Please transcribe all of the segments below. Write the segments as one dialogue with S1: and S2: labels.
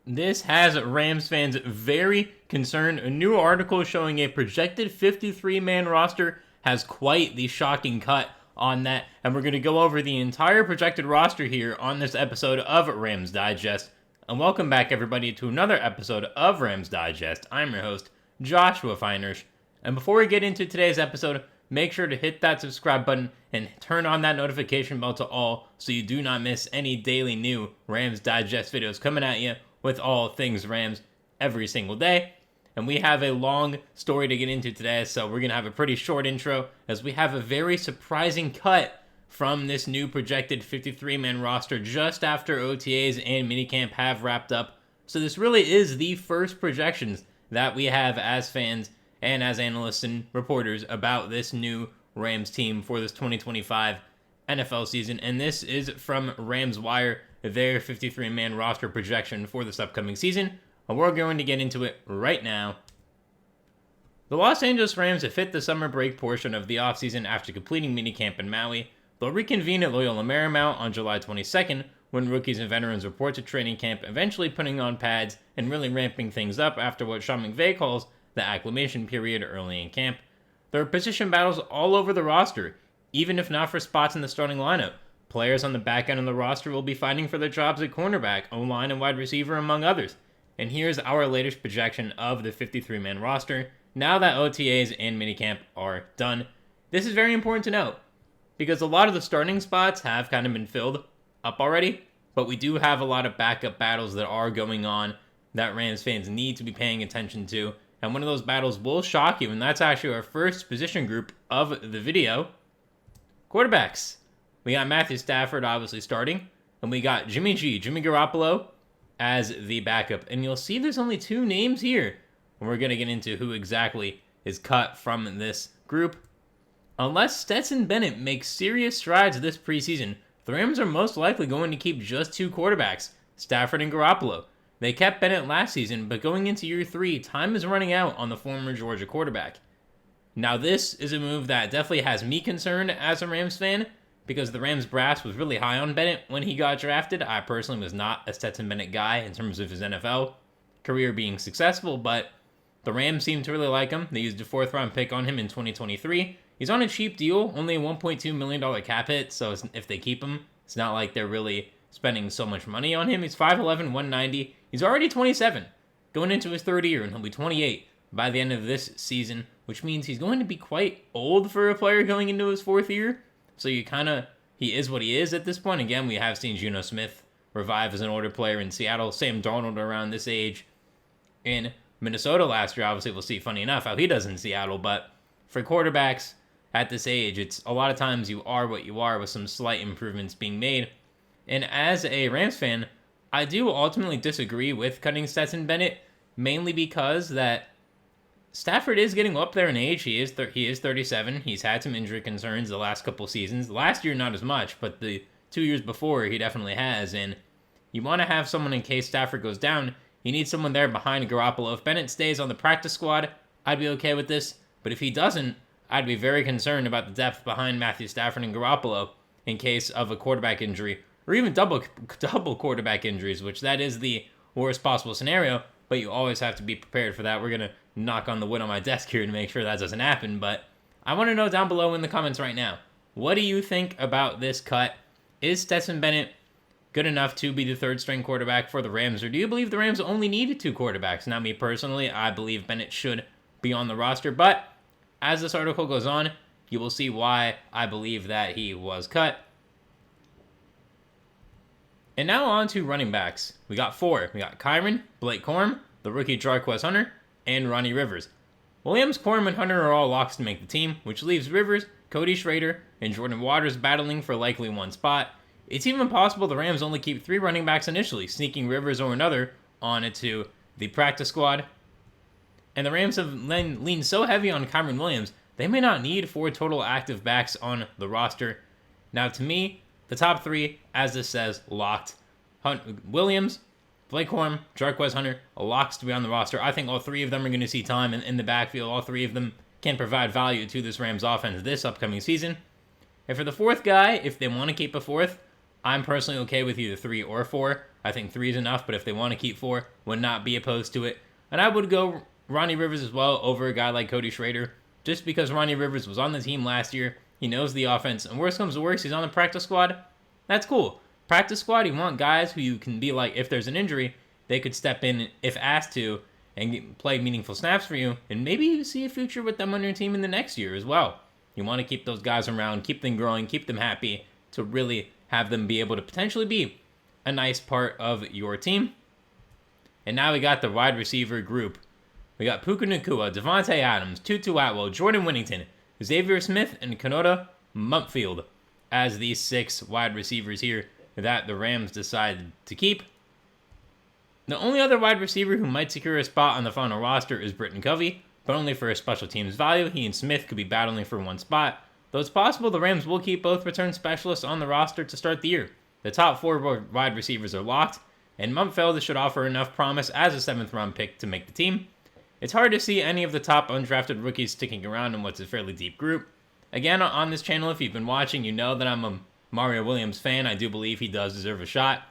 S1: This has Rams fans very concerned. A new article showing a projected 53-man roster has quite the shocking cut on that. And we're going to go over the entire projected roster here on this episode of Rams Digest. And welcome back, everybody, to another episode of Rams Digest. I'm your host, Joshua Finehirsh. And before we get into today's episode, make sure to hit that subscribe button and turn on that notification bell to all so you do not miss any daily new Rams Digest videos coming at you with all things Rams every single day. And we have a long story to get into today, so we're going to have a pretty short intro as we have a very surprising cut from this new projected 53-man roster just after OTAs and minicamp have wrapped up. So this really is the first projections that we have as fans and as analysts and reporters about this new Rams team for this 2025 NFL season. And this is from Rams Wire, their 53-man roster projection for this upcoming season. And we're going to get into it right now. The Los Angeles Rams have hit the summer break portion of the offseason after completing minicamp in Maui. They'll reconvene at Loyola Marymount on July 22nd when rookies and veterans report to training camp, eventually putting on pads and really ramping things up after what Sean McVay calls the acclimation period early in camp. There are position battles all over the roster, even if not for spots in the starting lineup. Players on the back end of the roster will be fighting for their jobs at cornerback, O-line, and wide receiver, among others. And here's our latest projection of the 53-man roster, now that OTAs and minicamp are done. This is very important to note, because a lot of the starting spots have kind of been filled up already, but we do have a lot of backup battles that are going on that Rams fans need to be paying attention to. And one of those battles will shock you, and that's actually our first position group of the video. Quarterbacks. We got Matthew Stafford obviously starting, and we got Jimmy Garoppolo, as the backup. And you'll see there's only two names here, and we're going to get into who exactly is cut from this group. Unless Stetson Bennett makes serious strides this preseason, the Rams are most likely going to keep just two quarterbacks, Stafford and Garoppolo. They kept Bennett last season, but going into year 3, time is running out on the former Georgia quarterback. Now this is a move that definitely has me concerned as a Rams fan, because the Rams brass was really high on Bennett when he got drafted. I personally was not a Stetson Bennett guy in terms of his NFL career being successful, but the Rams seem to really like him. They used a 4th-round pick on him in 2023. He's on a cheap deal, only a $1.2 million cap hit, so if they keep him, it's not like they're really spending so much money on him. He's 5'11", 190. He's already 27, going into his 3rd year, and he'll be 28 by the end of this season, which means he's going to be quite old for a player going into his 4th year. So he is what he is at this point. Again, we have seen Geno Smith revive as an older player in Seattle. Sam Darnold around this age in Minnesota last year. Obviously, we'll see, funny enough, how he does in Seattle. But for quarterbacks at this age, it's a lot of times you are what you are with some slight improvements being made. And as a Rams fan, I do ultimately disagree with cutting Stetson Bennett, mainly because that Stafford is getting up there in age. He is 37. He's had some injury concerns the last couple seasons. Last year, not as much, but the 2 years before, he definitely has. And you want to have someone in case Stafford goes down. You need someone there behind Garoppolo. If Bennett stays on the practice squad, I'd be okay with this. But if he doesn't, I'd be very concerned about the depth behind Matthew Stafford and Garoppolo in case of a quarterback injury, or even double quarterback injuries, which that is the worst possible scenario. But you always have to be prepared for that. We're going to knock on the wood on my desk here to make sure that doesn't happen. But I want to know down below in the comments right now, what do you think about this cut? Is Stetson Bennett good enough to be the 3rd-string quarterback for the Rams? Or do you believe the Rams only needed 2 quarterbacks? Now, me personally, I believe Bennett should be on the roster. But as this article goes on, you will see why I believe that he was cut. And now on to running backs. We got 4. We got Kyren, Blake Corum, the rookie Jarquez Hunter, and Ronnie Rivers. Williams, Corum, and Hunter are all locks to make the team, which leaves Rivers, Cody Schrader, and Jordan Waters battling for likely one spot. It's even possible the Rams only keep 3 running backs initially, sneaking Rivers or another onto the practice squad. And the Rams have leaned so heavy on Kyren Williams, they may not need 4 total active backs on the roster. Now, to me, the top 3, as this says, locked. Williams, Blake Corum, Jarquez Hunter, locks to be on the roster. I think all 3 of them are going to see time in the backfield. All 3 of them can provide value to this Rams offense this upcoming season. And for the 4th guy, if they want to keep a 4th, I'm personally okay with either 3 or 4. I think 3 is enough, but if they want to keep 4, would not be opposed to it. And I would go Ronnie Rivers as well over a guy like Cody Schrader, just because Ronnie Rivers was on the team last year. He knows the offense, and worst comes to worst, he's on the practice squad. That's cool. Practice squad, you want guys who you can be like, if there's an injury, they could step in if asked to and play meaningful snaps for you, and maybe you see a future with them on your team in the next year as well. You want to keep those guys around, keep them growing, keep them happy, to really have them be able to potentially be a nice part of your team. And now we got the wide receiver group. We got Puka Nacua, Devontae Adams, Tutu Atwell, Jordan Whittington, Xavier Smith, and Kenoda Mumpfield as these 6 wide receivers here that the Rams decided to keep. The only other wide receiver who might secure a spot on the final roster is Britton Covey, but only for his special teams value. He and Smith could be battling for one spot, though it's possible the Rams will keep both return specialists on the roster to start the year. The top 4 wide receivers are locked, and Mumpfield should offer enough promise as a 7th round pick to make the team. It's hard to see any of the top undrafted rookies sticking around in what's a fairly deep group. Again, on this channel, if you've been watching, you know that I'm a Mario Williams fan. I do believe he does deserve a shot.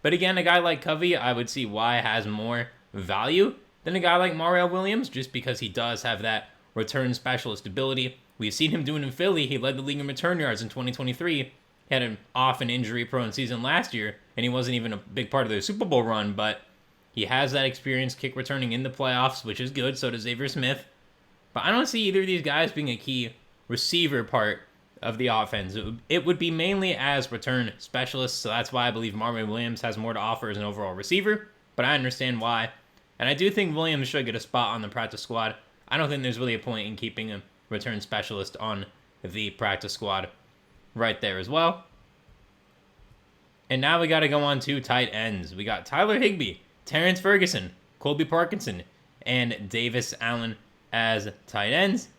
S1: But again, a guy like Covey, I would see why has more value than a guy like Mario Williams, just because he does have that return specialist ability. We've seen him do it in Philly. He led the league in return yards in 2023. He had an off and injury-prone season last year, and he wasn't even a big part of their Super Bowl run, but he has that experience kick returning in the playoffs, which is good. So does Xavier Smith. But I don't see either of these guys being a key receiver part of the offense. It would be mainly as return specialists, so that's why I believe Marvin Williams has more to offer as an overall receiver, but I understand why. And I do think Williams should get a spot on the practice squad. I don't think there's really a point in keeping a return specialist on the practice squad right there as well. And now we got to go on to tight ends. We got Tyler Higbee, Terrence Ferguson, Colby Parkinson, and Davis Allen as tight ends.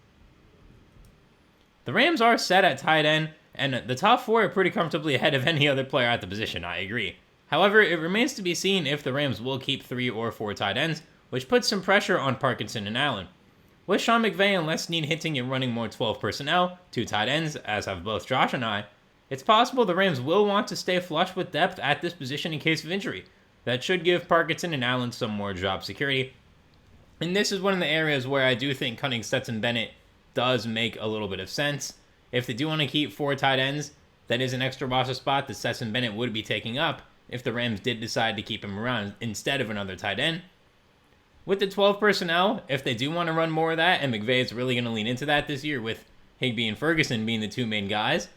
S1: The Rams are set at tight end, and the top 4 are pretty comfortably ahead of any other player at the position, I agree. However, it remains to be seen if the Rams will keep 3 or 4 tight ends, which puts some pressure on Parkinson and Allen. With Sean McVay and Les Snead hinting at running more 12 personnel, 2 tight ends, as have both Josh and I, it's possible the Rams will want to stay flush with depth at this position in case of injury. That should give Parkinson and Allen some more job security. And this is one of the areas where I do think cutting Stetson Bennett does make a little bit of sense. If they do want to keep 4 tight ends, that is an extra roster spot that Stetson Bennett would be taking up if the Rams did decide to keep him around instead of another tight end. With the 12 personnel, if they do want to run more of that, and McVay is really going to lean into that this year with Higbee and Ferguson being the 2 main guys,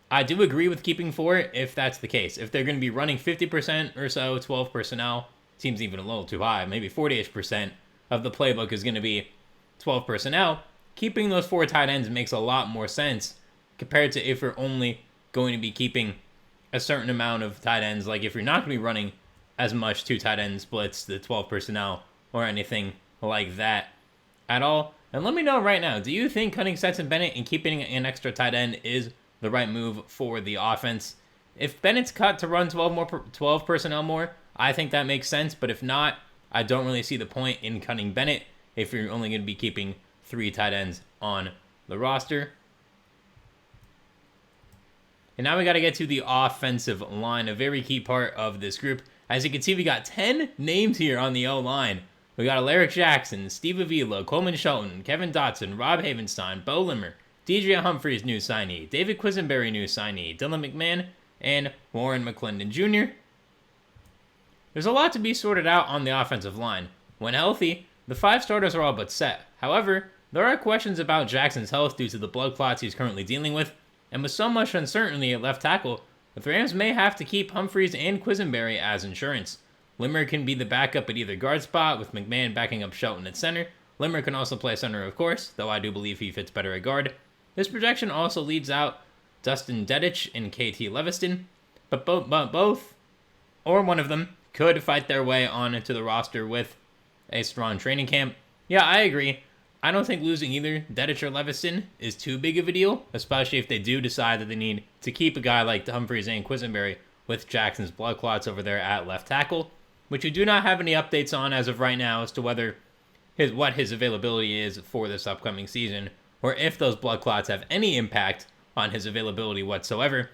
S1: I do agree with keeping 4 if that's the case. If they're going to be running 50% or so, 12 personnel, seems even a little too high, maybe 40-ish% of the playbook is going to be 12 personnel, keeping those 4 tight ends makes a lot more sense compared to if you're only going to be keeping a certain amount of tight ends, like if you're not going to be running as much 2 tight end splits, the 12 personnel, or anything like that at all. And let me know right now, do you think cutting Stetson Bennett and keeping an extra tight end is the right move for the offense? If Bennett's cut to run 12 personnel more, I think that makes sense, but if not, I don't really see the point in cutting Bennett if you're only going to be keeping 3 tight ends on the roster. And now we got to get to the offensive line, a very key part of this group. As you can see, we got 10 names here on the O-line. We got Alaric Jackson, Steve Avila, Coleman Shelton, Kevin Dotson, Rob Havenstein, Bo Limmer, DJ Humphries, new signee, David Quisenberry, new signee, Dylan McMahon, and Warren McClendon Jr. There's a lot to be sorted out on the offensive line. When healthy, the 5 starters are all but set. However, there are questions about Jackson's health due to the blood clots he's currently dealing with, and with so much uncertainty at left tackle, the Rams may have to keep Humphries and Quisenberry as insurance. Limmer can be the backup at either guard spot, with McMahon backing up Shelton at center. Limmer can also play center, of course, though I do believe he fits better at guard. This projection also leads out Dustin Dedich and KT Leviston, but both, or one of them, could fight their way onto the roster with a strong training camp. Yeah, I agree. I don't think losing either Dedich or Leviston is too big of a deal, especially if they do decide that they need to keep a guy like Humphries and Quisenberry with Jackson's blood clots over there at left tackle, which we do not have any updates on as of right now as to whether what his availability is for this upcoming season, or if those blood clots have any impact on his availability whatsoever.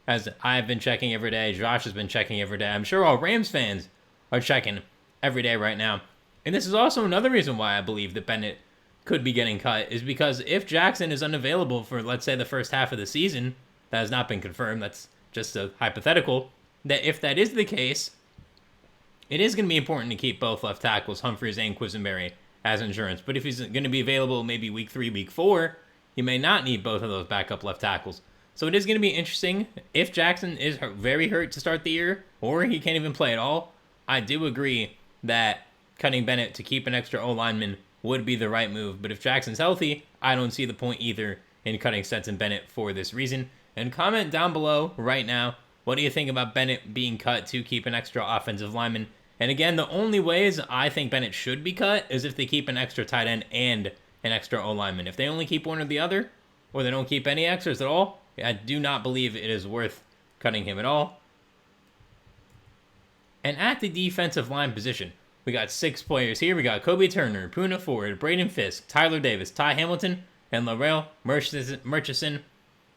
S1: as I've been checking every day. Josh has been checking every day. I'm sure all Rams fans are checking every day right now. And this is also another reason why I believe that Bennett could be getting cut, is because if Jackson is unavailable for, let's say, the first half of the season, that has not been confirmed, that's just a hypothetical, that if that is the case, it is going to be important to keep both left tackles, Humphries and Quisenberry, as insurance. But if he's going to be available maybe week 3, week 4, you may not need both of those backup left tackles. So it is going to be interesting. If Jackson is very hurt to start the year, or he can't even play at all, I do agree that cutting Bennett to keep an extra O-lineman would be the right move. But if Jackson's healthy, I don't see the point either in cutting Stetson Bennett for this reason. And comment down below right now, what do you think about Bennett being cut to keep an extra offensive lineman? And again, the only ways I think Bennett should be cut is if they keep an extra tight end and an extra O-lineman. If they only keep one or the other, or they don't keep any extras at all, I do not believe it is worth cutting him at all. And at the defensive line position, we got 6 players here. We got Kobe Turner, Poona Ford, Braden Fisk, Tyler Davis, Ty Hamilton, and Larrell Murchison.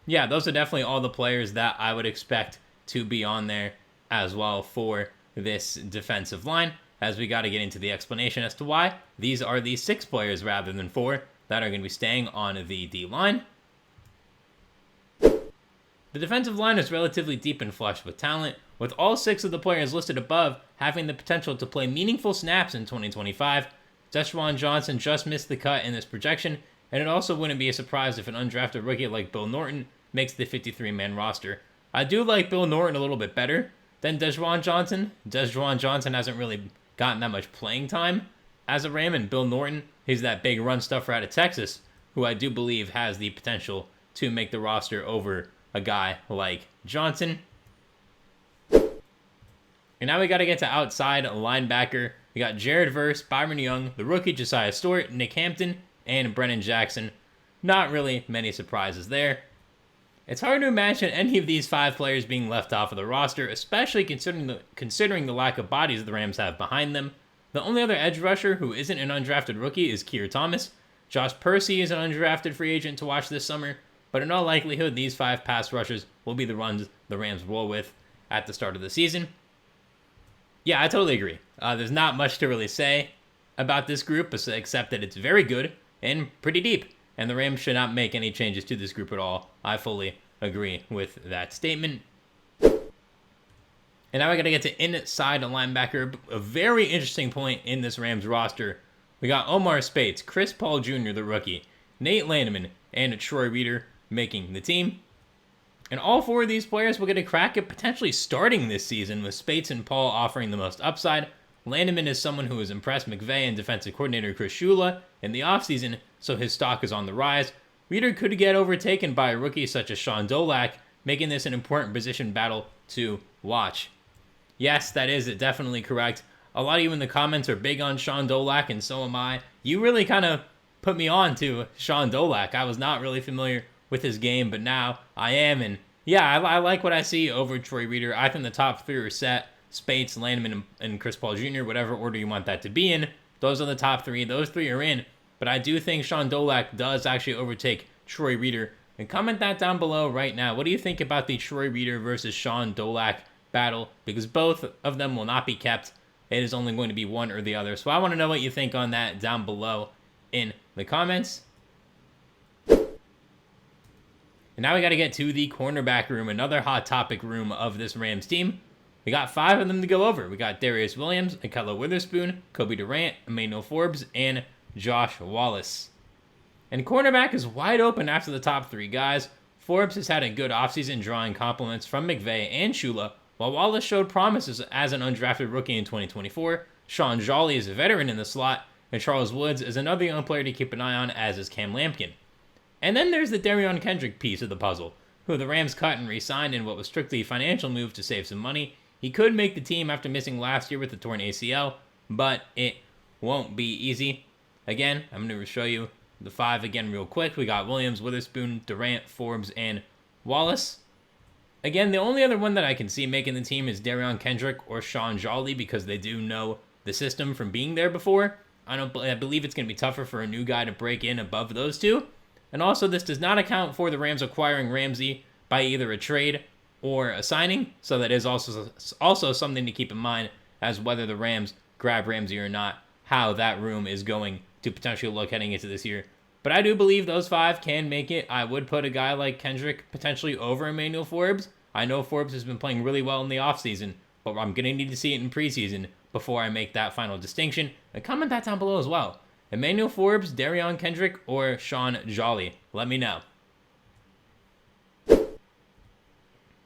S1: Yeah, those are definitely all the players that I would expect to be on there as well for this defensive line, as we got to get into the explanation as to why these are the 6 players rather than 4 that are going to be staying on the D-line. The defensive line is relatively deep and flush with talent, with all 6 of the players listed above having the potential to play meaningful snaps in 2025. Deshaun Johnson just missed the cut in this projection, and it also wouldn't be a surprise if an undrafted rookie like Bill Norton makes the 53-man roster. I do like Bill Norton a little bit better than Deshaun Johnson. Deshaun Johnson hasn't really gotten that much playing time as a Ram, and Bill Norton, he's that big run stuffer out of Texas, who I do believe has the potential to make the roster over a guy like Johnson. And now we got to get to outside linebacker. We got Jared Verse, Byron Young, the rookie Josiah Stewart, Nick Hampton, and Brennan Jackson. Not really many surprises there. It's hard to imagine any of these 5 players being left off of the roster, especially considering the lack of bodies the Rams have behind them. The only other edge rusher who isn't an undrafted rookie is Keir Thomas. Josh Percy is an undrafted free agent to watch this summer, but in all likelihood, these 5 pass rushers will be the ones the Rams roll with at the start of the season. Yeah, I totally agree. There's not much to really say about this group, except that it's very good and pretty deep, and the Rams should not make any changes to this group at all. I fully agree with that statement. And now we got to get to inside linebacker, a very interesting point in this Rams roster. We got Omar Speights, Chris Paul Jr., the rookie, Nate Landman, and Troy Reeder making the team. And all 4 of these players will get a crack at potentially starting this season, with Speights and Paul offering the most upside. Landman is someone who has impressed McVay and defensive coordinator Chris Shula in the offseason, so his stock is on the rise. Reeder could get overtaken by a rookie such as Sean Dolak, making this an important position battle to watch. Yes, that is definitely correct. A lot of you in the comments are big on Sean Dolak, and so am I. You really kind of put me on to Sean Dolak. I was not really familiar with his game, but now I am, and yeah, I like what I see over Troy Reeder. I think the top 3 are set. Speights, Landman, and Chris Paul Jr., whatever order you want that to be in. Those are the top 3. Those 3 are in, but I do think Sean Dolak does actually overtake Troy Reeder. And comment that down below right now. What do you think about the Troy Reeder versus Sean Dolak battle? Because both of them will not be kept. It is only going to be one or the other. So I want to know what you think on that down below in the comments. And now we got to get to the cornerback room, another hot topic room of this Rams team. We got 5 of them to go over. We got Darius Williams, Akella Witherspoon, Kobe Durant, Emmanuel Forbes, and Josh Wallace. And cornerback is wide open after the top 3 guys. Forbes has had a good offseason, drawing compliments from McVay and Shula, while Wallace showed promises as an undrafted rookie in 2024. Sean Jolly is a veteran in the slot, and Charles Woods is another young player to keep an eye on, as is Cam Lampkin. And then there's the Darion Kendrick piece of the puzzle, who the Rams cut and re-signed in what was strictly a financial move to save some money. He could make the team after missing last year with the torn ACL, but it won't be easy. Again, I'm going to show you the 5 again real quick. We got Williams, Witherspoon, Durant, Forbes, and Wallace. Again, the only other one that I can see making the team is Darion Kendrick or Sean Jolly, because they do know the system from being there before. I believe it's going to be tougher for a new guy to break in above those 2. And also, this does not account for the Rams acquiring Ramsey by either a trade or a signing. So that is also something to keep in mind as whether the Rams grab Ramsey or not, how that room is going to potentially look heading into this year. But I do believe those 5 can make it. I would put a guy like Kendrick potentially over Emmanuel Forbes. I know Forbes has been playing really well in the offseason, but I'm going to need to see it in preseason before I make that final distinction. And comment that down below as well. Emmanuel Forbes, Darion Kendrick, or Sean Jolly? Let me know.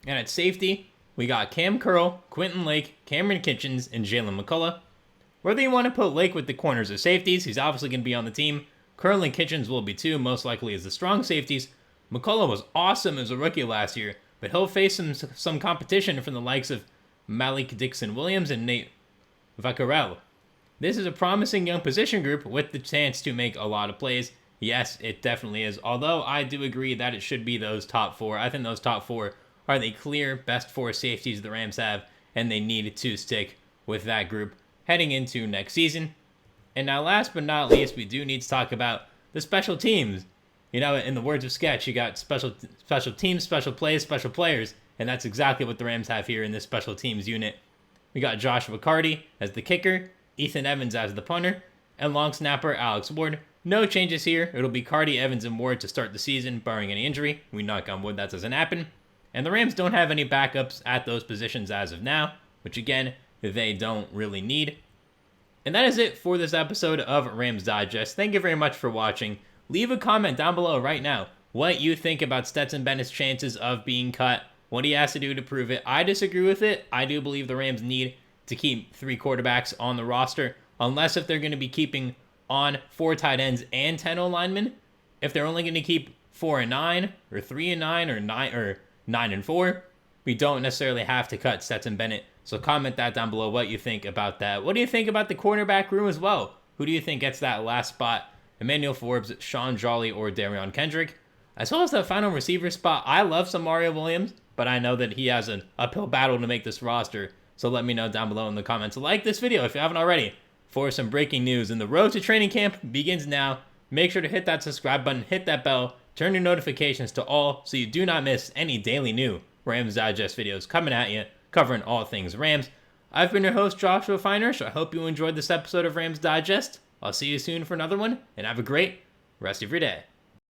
S1: And at safety, we got Cam Curl, Quentin Lake, Cameron Kitchens, and Jalen McCullough. Whether you want to put Lake with the corners or safeties, he's obviously going to be on the team. Curl and Kitchens will be too, most likely as the strong safeties. McCullough was awesome as a rookie last year, but he'll face some competition from the likes of Malik Dixon-Williams and Nate Vacarel. This is a promising young position group with the chance to make a lot of plays. Yes, it definitely is, although I do agree that it should be those top 4. I think those top 4 are the clear best 4 safeties the Rams have, and they need to stick with that group heading into next season. And now last but not least, we do need to talk about the special teams. You know, in the words of Sketch, you got special teams, special plays, special players, and that's exactly what the Rams have here in this special teams unit. We got Joshua Carty as the kicker, Ethan Evans as the punter, and long snapper Alex Ward. No changes here. It'll be Carty, Evans, and Ward to start the season, barring any injury. We knock on wood that doesn't happen. And the Rams don't have any backups at those positions as of now, which again, they don't really need. And that is it for this episode of Rams Digest. Thank you very much for watching. Leave a comment down below right now what you think about Stetson Bennett's chances of being cut, what he has to do to prove it. I disagree with it. I do believe the Rams need to keep 3 quarterbacks on the roster, unless if they're going to be keeping on 4 tight ends and 10 O-linemen. If they're only going to keep 4 and 9, or 3 and 9, or 9 and 4, we don't necessarily have to cut Stetson Bennett. So comment that down below what you think about that. What do you think about the cornerback room as well? Who do you think gets that last spot? Emmanuel Forbes, Sean Jolly, or Darion Kendrick? As well as that final receiver spot, I love Samario Williams, but I know that he has an uphill battle to make this roster. So let me know down below in the comments. Like this video if you haven't already for some breaking news. And the road to training camp begins now. Make sure to hit that subscribe button, hit that bell, turn your notifications to all so you do not miss any daily new Rams Digest videos coming at you, covering all things Rams. I've been your host, Joshua Finehirsh. I hope you enjoyed this episode of Rams Digest. I'll see you soon for another one, and have a great rest of your day.